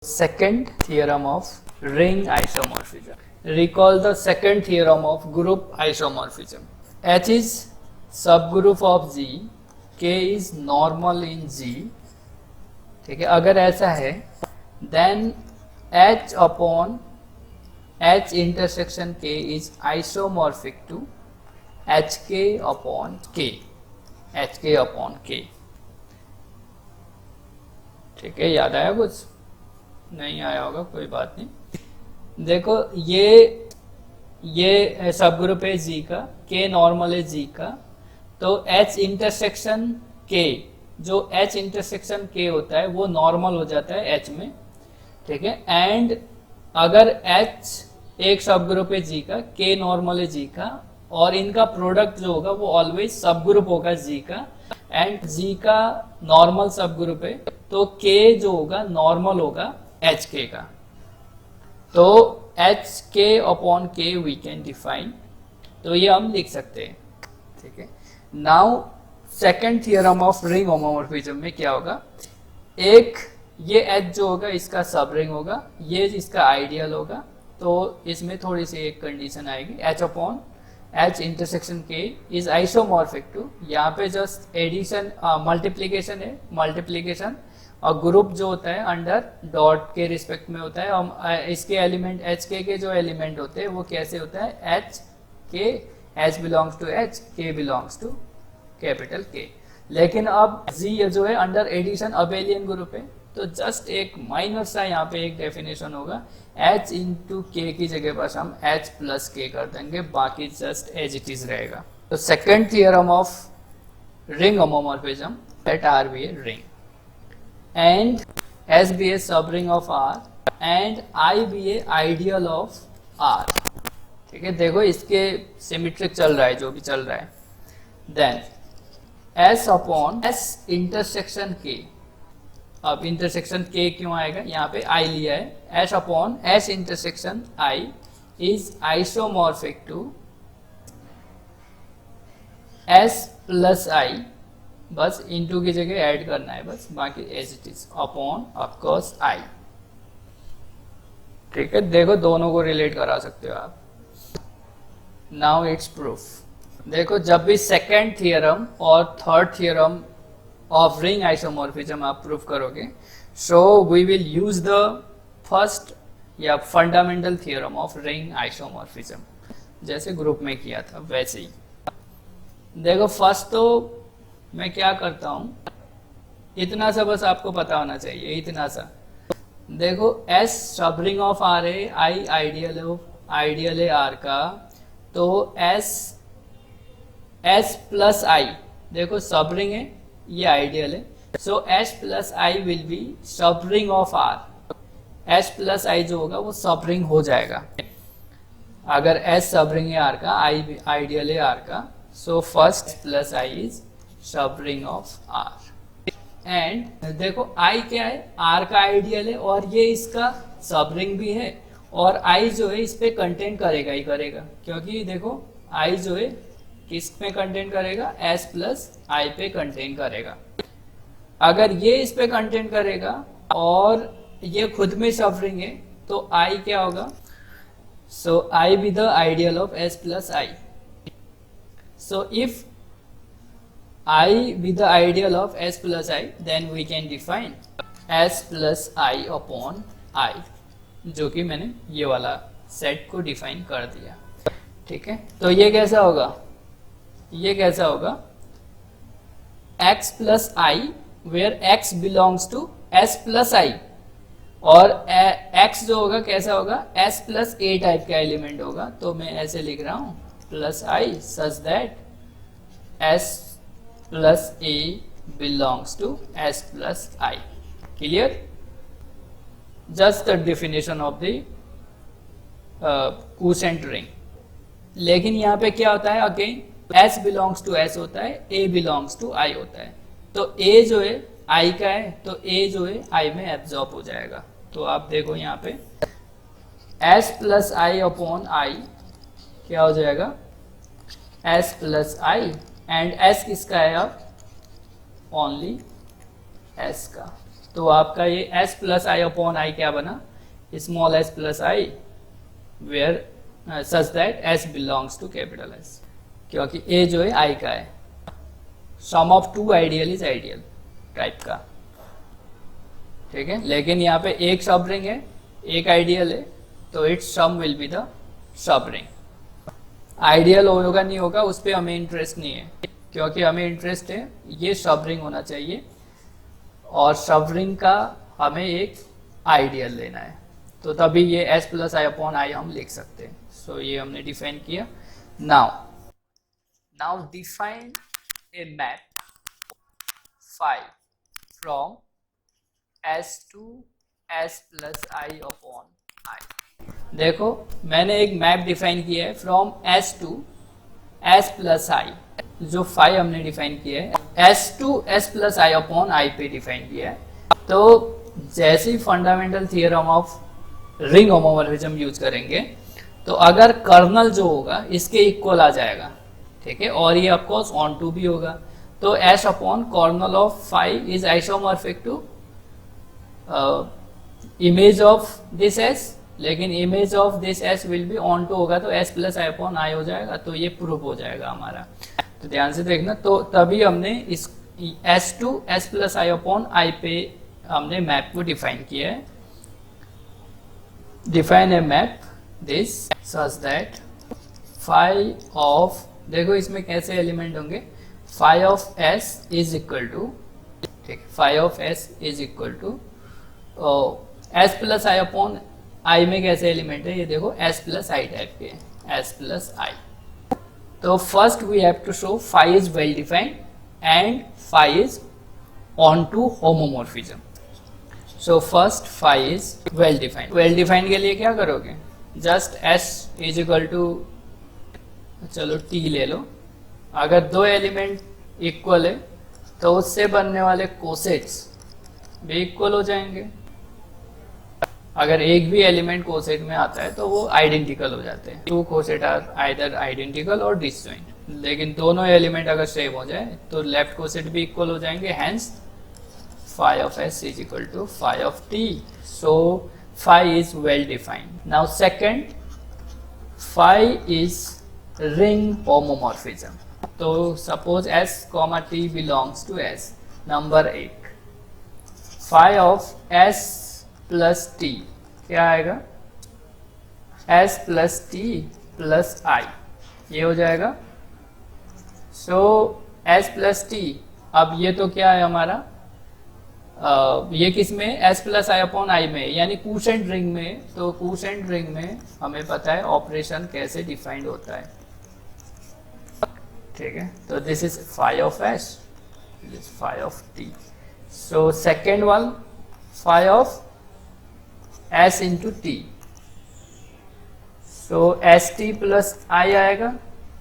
Second theorem of ring isomorphism. Recall the second theorem of group isomorphism. H is subgroup of G, K is normal in G. ठीक है, अगर ऐसा है then H upon H intersection K is isomorphic to HK upon K. HK upon K. ठीक है, याद आया कुछ? नहीं आया होगा, कोई बात नहीं। देखो ये सब ग्रुप है जी का, के नॉर्मल है जी का, तो H इंटरसेक्शन के, जो H इंटरसेक्शन के होता है वो नॉर्मल हो जाता है H में, ठीक है। एंड अगर H एक सब ग्रुप है जी का, के नॉर्मल है जी का, और इनका प्रोडक्ट जो होगा वो ऑलवेज सब ग्रुप होगा जी का, एंड जी का नॉर्मल सब ग्रुप है, तो के जो होगा नॉर्मल होगा एच के का। तो एच के अपॉन के वी कैन डिफाइन, तो ये हम लिख सकते हैं, ठीक है। Now second theorem of ring homomorphism में क्या होगा, एक ये एच जो होगा इसका सब रिंग होगा, ये इसका आइडियल होगा, तो इसमें थोड़ी सी एक कंडीशन आएगी, एच अपॉन एच इंटरसेक्शन के इज आइसोमॉर्फिक टू, यहाँ पे जस्ट एडिशन मल्टीप्लीकेशन है, मल्टीप्लीकेशन और ग्रुप जो होता है अंडर डॉट के रिस्पेक्ट में होता है, और इसके एलिमेंट एच के जो एलिमेंट होते हैं वो कैसे होता है, एच के, एच बिलोंग्स टू एच, के बिलोंग्स टू कैपिटल के। लेकिन अब जी जो है अंडर एडिशन अबेलियन ग्रुप है, तो जस्ट एक माइनर सा यहाँ पे एक डेफिनेशन होगा, एच इंटू के की जगह पर हम एच प्लस के कर देंगे, बाकी जस्ट एज इट इज रहेगा। तो second theorem of ring homomorphism, let R be a ring and S be a subring of R and I be a ideal of R, ठीक है। देखो इसके सिमेट्रिक चल रहा है जो भी चल रहा है, then S upon S intersection K, अब इंटरसेक्शन K क्यों आएगा, यहाँ पे I लिया है, S upon S intersection I is isomorphic to S plus I, बस इनटू की जगह ऐड करना है बस, बाकी as it is upon of course I, ठीक है। देखो दोनों को रिलेट करा सकते हो आप। Now it's proof. देखो जब भी सेकेंड थियरम और third theorem of ring isomorphism आप प्रूफ करोगे, so we will use the first या fundamental theorem of ring isomorphism, जैसे ग्रुप में किया था वैसे ही। देखो फर्स्ट तो मैं क्या करता हूं, इतना सा बस आपको पता होना चाहिए, इतना सा। देखो एस सब रिंग ऑफ आर है, आई आइडियल है आर का, तो एस प्लस आई, देखो सब रिंग है, ये आइडियल है, so S plus I will be sub ring of R. S plus I जो होगा वो सब रिंग हो जाएगा, अगर एस सब रिंग है आर का, आई आइडियल है आर का, so first plus I is सब रिंग ऑफ आर। एंड देखो आई क्या है, आर का आइडियल है और ये इसका सब रिंग भी है, और आई जो है इस पे कंटेंट करेगा ही करेगा, क्योंकि देखो आई जो है किस पे कंटेंट करेगा, एस प्लस आई पे कंटेंट करेगा। अगर ये इस पे कंटेंट करेगा और ये खुद में सब रिंग है, तो आई क्या होगा, so I be the ideal of S plus I. So if I be the ideal of S plus I, then we can define S plus I upon I, जो कि मैंने ये वाला सेट को डिफाइन कर दिया, ठीक है। तो ये कैसा होगा, ये कैसा होगा, X plus I where X belongs to S plus I, और X जो होगा कैसा होगा, S plus A टाइप का एलिमेंट होगा, तो मैं ऐसे लिख रहा हूँ plus I such that S plus A belongs to S plus I. Clear? Just the definition of the quotient ring. लेकिन यहाँ पे क्या होता है, again S belongs to S होता है, A belongs to I होता है, तो A जो है I का है, तो A जो है I में एब्जॉर्ब हो जाएगा। तो आप देखो यहाँ पे S plus I upon I क्या हो जाएगा, S plus I, and S किसका है अब, ओनली S का, तो आपका ये s plus I upon I क्या बना, small s plus I, where such that s belongs to capital S, क्योंकि a जो है i का है। Sum of two ideal is ideal type का, ठीक है। लेकिन यहाँ पे एक सब रिंग है, एक आइडियल है, तो its sum will be the subring. Ideal होगा नहीं होगा उस पर हमें इंटरेस्ट नहीं है, क्योंकि हमें इंटरेस्ट है ये सब रिंग होना चाहिए और सब रिंग का हमें एक आइडियल लेना है, तो तभी ये s plus I upon I हम लिख सकते हैं। सो ये हमने डिफाइन किया। Now define a map phi from s to s plus I upon I. देखो मैंने एक मैप डिफाइन किया है from s to s plus I, जो फाई हमने डिफाइन किया है s to s plus I upon I पे डिफाइन किया है। तो जैसे ही fundamental theorem of ring homomorphism use करेंगे तो अगर कर्नल जो होगा इसके इक्वल आ जाएगा, ठीक है, और ये ऑफकोर्स ऑन टू भी होगा, तो s upon kernel of phi is isomorphic to image of this s, लेकिन image of this s will be onto होगा, तो s plus I upon I हो जाएगा, तो ये प्रूफ हो जाएगा हमारा। तो ध्यान से देखना, तो तभी हमने इस s to s plus I upon I पे हमने मैप को डिफाइन किया है। Define a map this such that phi of, देखो इसमें कैसे एलिमेंट होंगे, phi of s is equal to, ठीक, phi of s is equal to s plus I upon I में कैसे एलिमेंट है, ये देखो s प्लस आई टाइप के, s प्लस आई। तो first we have to show phi is well defined and phi is onto homomorphism. So first phi is well defined. Well defined के लिए क्या करोगे, just s is equal to, चलो t ले लो, अगर दो element equal है तो उससे बनने वाले कोसेट्स भी इक्वल हो जाएंगे। अगर एक भी एलिमेंट कोसेट में आता है तो वो आइडेंटिकल हो जाते हैं, two coset are either identical और डिसजॉइंट। लेकिन दोनों एलिमेंट अगर सेम हो जाए तो लेफ्ट कोसेट भी इक्वल हो जाएंगे, hence phi of s is equal to phi of t. So phi is well defined. Now second, phi is ring homomorphism. So suppose s comma t belongs to S. Number 8, phi of s plus t क्या आएगा, s plus t plus i, ये हो जाएगा। So s plus t, अब ये तो क्या है हमारा, ये किस में, s plus I upon I में, यानी क्वोशेंट रिंग में। तो क्वोशेंट रिंग में हमें पता है ऑपरेशन कैसे डिफाइंड होता है, ठीक है। तो this is phi of s, this is phi of t। So second one, phi of s into t, so S T plus I आएगा,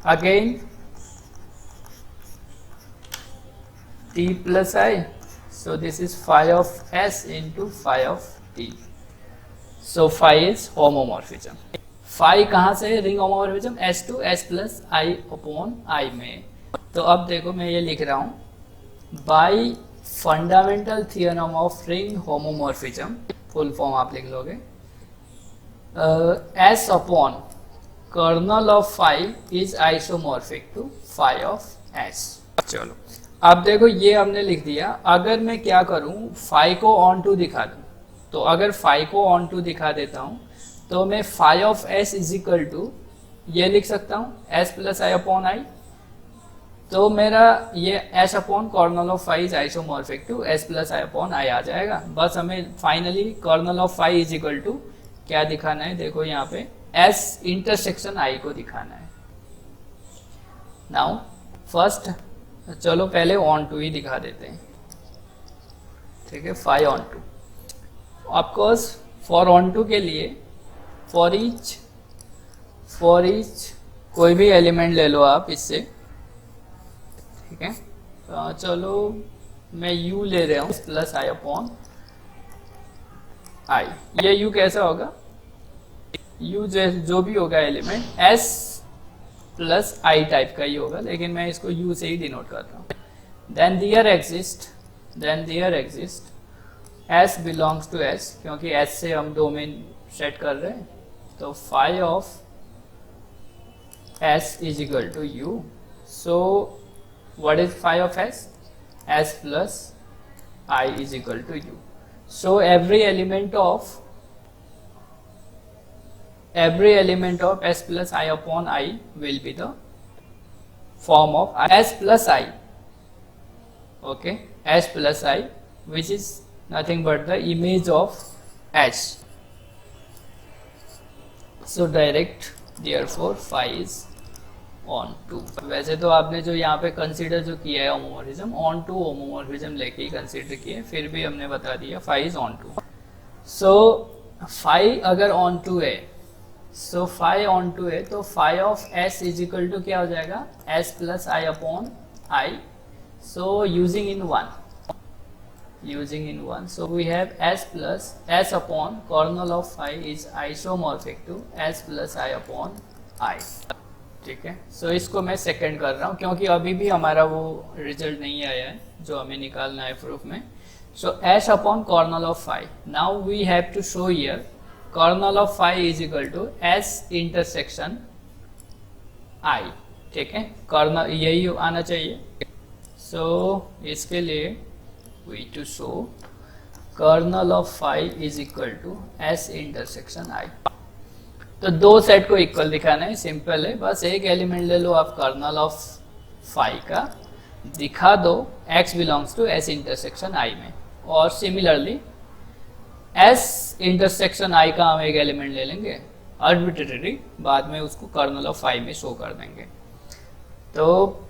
again t plus I, so this is phi of s into phi of t. So phi is homomorphism. phi कहाँ से है, ring homomorphism s to s plus I upon I में। तो अब देखो मैं ये लिख रहा हूँ, by fundamental theorem of ring homomorphism, full form आप लिख लोगे, s upon kernel of phi is isomorphic to phi of s। चलो अब देखो ये हमने लिख दिया। अगर मैं क्या करूं, फाई को ऑन टू दिखा दूं, तो अगर फाई को ऑन टू दिखा देता हूं तो मैं phi of s is equal to ये लिख सकता हूं s plus I upon I. तो मेरा ये s upon kernel of phi is isomorphic to s plus I upon I आ जाएगा। बस हमें finally kernel of phi is equal to क्या दिखाना है, देखो यहाँ पे s इंटरसेक्शन i को दिखाना है। नाउ फर्स्ट चलो पहले ऑन टू ही दिखा देते हैं, ठीक है, phi onto. Of course for onto के लिए फॉर ईच कोई भी एलिमेंट ले लो आप इससे, ठीक है। तो चलो मैं u ले रहा हूँ प्लस आई अपॉन आई। ये u कैसा होगा, u जो भी होगा element s plus I type का ही होगा, लेकिन मैं इसको u से ही डिनोट कर रहा हूँ। Then there exist S belongs to S, क्योंकि S से हम डोमेन सेट कर रहे हैं, तो phi of S is equal to U. So what is phi of S? S plus I is equal to U. So every element of S plus I upon I will be the form of S plus I. Okay, S plus I, which is nothing but the image of H. So direct, therefore phi is on to. वैसे तो आपने जो यहाँ पे consider जो किया है homomorphism, on to homomorphism लेके ही कंसीडर किए, फिर भी हमने बता दिया फाई इज ऑन टू. सो फाई अगर ऑन टू है, सो फाई ऑन टू है, तो phi of S is equal to क्या हो जाएगा? S plus I upon I. So using in one, so we have s plus s upon kernel of phi is isomorphic to s plus I upon I. ठीक है, सो इसको मैं second कर रहा हूँ क्योंकि अभी भी हमारा वो रिजल्ट नहीं आया है जो हमें निकालना है प्रूफ में. So s upon kernel of phi. Now we have to show here kernel of phi is equal to s intersection I. ठीक है, कर्नल यही आना चाहिए. सो इसके लिए we to show kernel of phi is equal to s intersection I. तो दो set को इक्वल दिखाना है, सिंपल है. बस एक एलिमेंट ले लो आप कर्नल ऑफ फाई का, दिखा दो x belongs to s intersection I में, और सिमिलरली s इंटरसेक्शन I का हम एक एलिमेंट ले लेंगे आर्बिट्रेरी, बाद में उसको कर्नल ऑफ फाई में शो कर देंगे. तो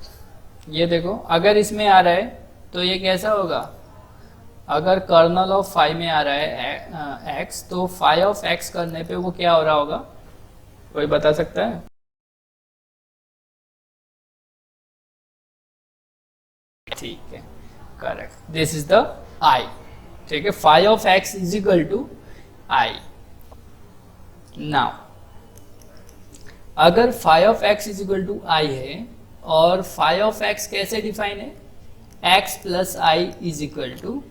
ये देखो, अगर इसमें आ रहा है तो ये कैसा होगा? अगर कर्नल ऑफ फाई में आ रहा है x, तो फाई ऑफ x करने पे वो क्या हो रहा होगा? कोई बता सकता है? ठीक है, correct, this is the I. ठीक है, phi of x is equal to I. Now अगर phi of x is equal to I है, और फाई ऑफ x कैसे डिफाइन है? x plus I is equal to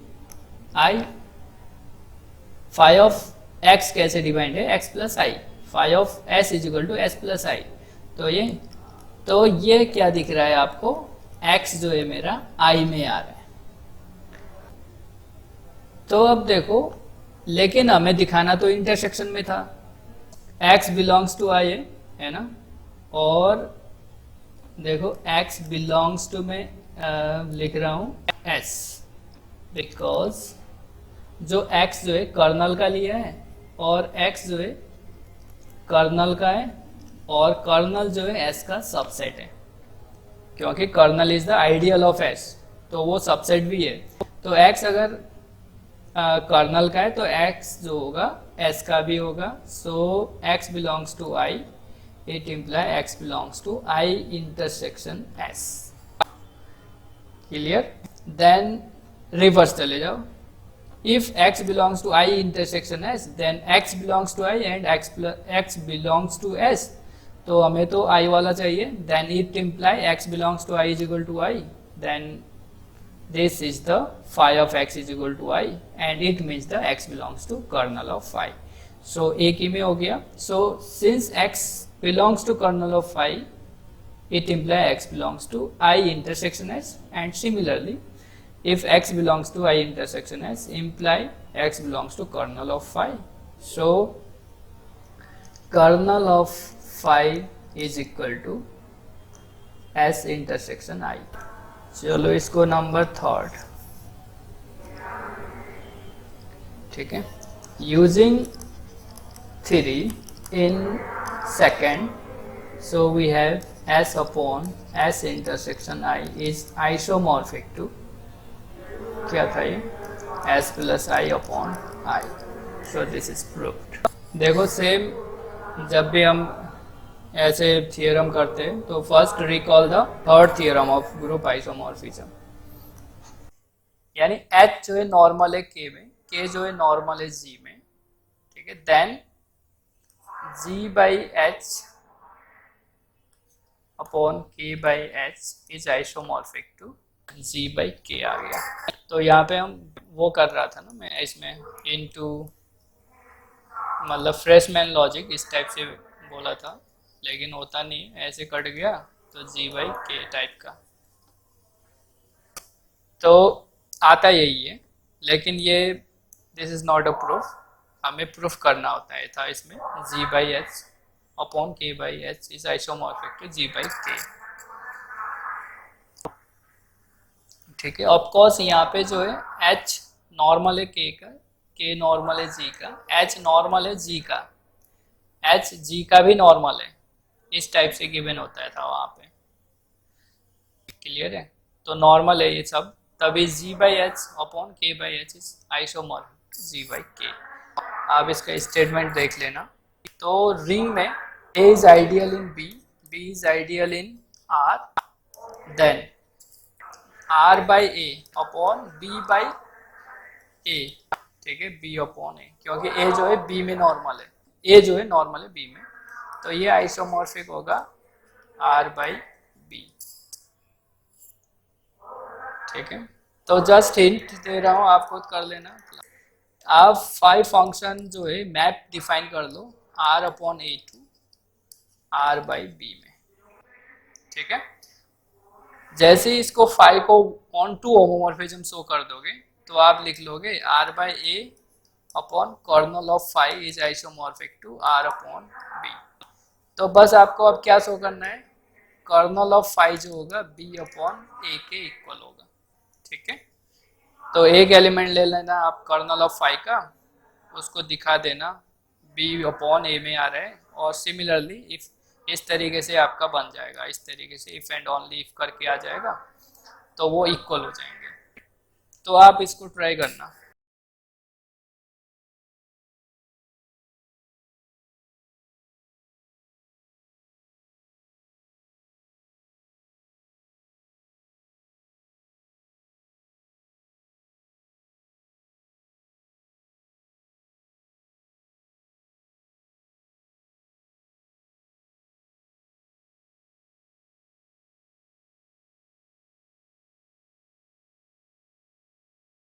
I. Phi of x कैसे defined है? x plus I. Phi of s is equal to s plus I. तो ये क्या दिख रहा है आपको? x जो है मेरा I में आ रहा है. तो अब देखो, लेकिन हमें दिखाना तो इंटरसेक्शन में था. x बिलोंग्स टू I है ना, और देखो x बिलोंग्स टू में लिख रहा हूं s, बिकॉज जो x जो है कर्नल का लिया है, और x जो है कर्नल का है, और कर्नल जो है s का सबसेट है, क्योंकि kernel is the ideal of s, तो वो सबसेट भी है. तो x अगर कर्नल का है तो x जो होगा s का भी होगा. So x belongs to I, it imply x belongs to I intersection s. Clear? Then reverse चले जाओ. If x belongs to I intersection s, then x belongs to I and x belongs to s. तो हमें तो I वाला चाहिए. Then it imply x belongs to I is equal to I. Then this is the phi of x is equal to I, and it means the x belongs to kernel of phi. So एक ही में हो गया. So since x belongs to kernel of phi, it implies x belongs to I intersection s, and similarly if x belongs to I intersection s, imply x belongs to kernel of phi. So kernel of phi is equal to s intersection I. चलो इसको number third. ठीक है, using three in second, so we have s upon s intersection I is isomorphic to क्या था ये? s plus I upon I. So this is proved. देखो, same जब भी हम ऐसे थियरम करते हैं तो first recall the third theorem of group isomorphism. यानी h जो है नॉर्मल है k में, k जो है नॉर्मल है g में. ठीक है, then g by h upon k by h is isomorphic to g by k आ गया. तो यहाँ पे हम वो कर रहा था ना मैं इसमें इनटू, मतलब फ्रेशमैन लॉजिक इस टाइप से बोला था, लेकिन होता नहीं, ऐसे कट गया तो g/k टाइप का। तो आता यही है, लेकिन ये this is not a proof, हमें प्रूफ करना होता है था इसमें g/h upon k/h is isomorphic to g/k। ठीक है, ऑफ कोर्स यहाँ पे जो है h नॉर्मल है k का, k नॉर्मल है g का, h नॉर्मल है g का, h g का भी नॉर्मल है, इस टाइप से गिवन होता है था वहाँ पे। क्लियर है? तो नॉर्मल है ये सब, तभी g/h upon k/h is isomorphic g/k। आप इसका स्टेटमेंट देख लेना। तो रिंग में a is ideal in b, b is ideal in r, then r/a upon b/a। ठीक है, b अपॉन a, क्योंकि a जो है b में नॉर्मल है, a जो है नॉर्मल है b में, तो ये आइसोमॉर्फिक होगा r/b। ठीक है, तो जस्ट हिंट दे रहा हूँ, आप खुद कर लेना। आप 5 फंक्शन जो है मैप डिफाइन कर लो r upon a to r/b में। ठीक है, जैसे ही इसको 5 को ऑन टू होमोमॉर्फिज्म शो कर दोगे तो आप लिख लोगे r/a upon kernel of 5 is isomorphic to r upon b। तो बस आपको अब क्या शो करना है, कर्नल ऑफ 5 जो होगा b अपॉन a के इक्वल होगा। ठीक है, तो एक एलिमेंट ले लेना आप कर्नल ऑफ 5 का, उसको दिखा देना b अपॉन a में आ रहा है, और सिमिलरली इफ इस तरीके से आपका बन जाएगा, इस तरीके से इफ एंड ओनली इफ करके आ जाएगा, तो वो इक्वल हो जाएंगे। तो आप इसको ट्राई करना।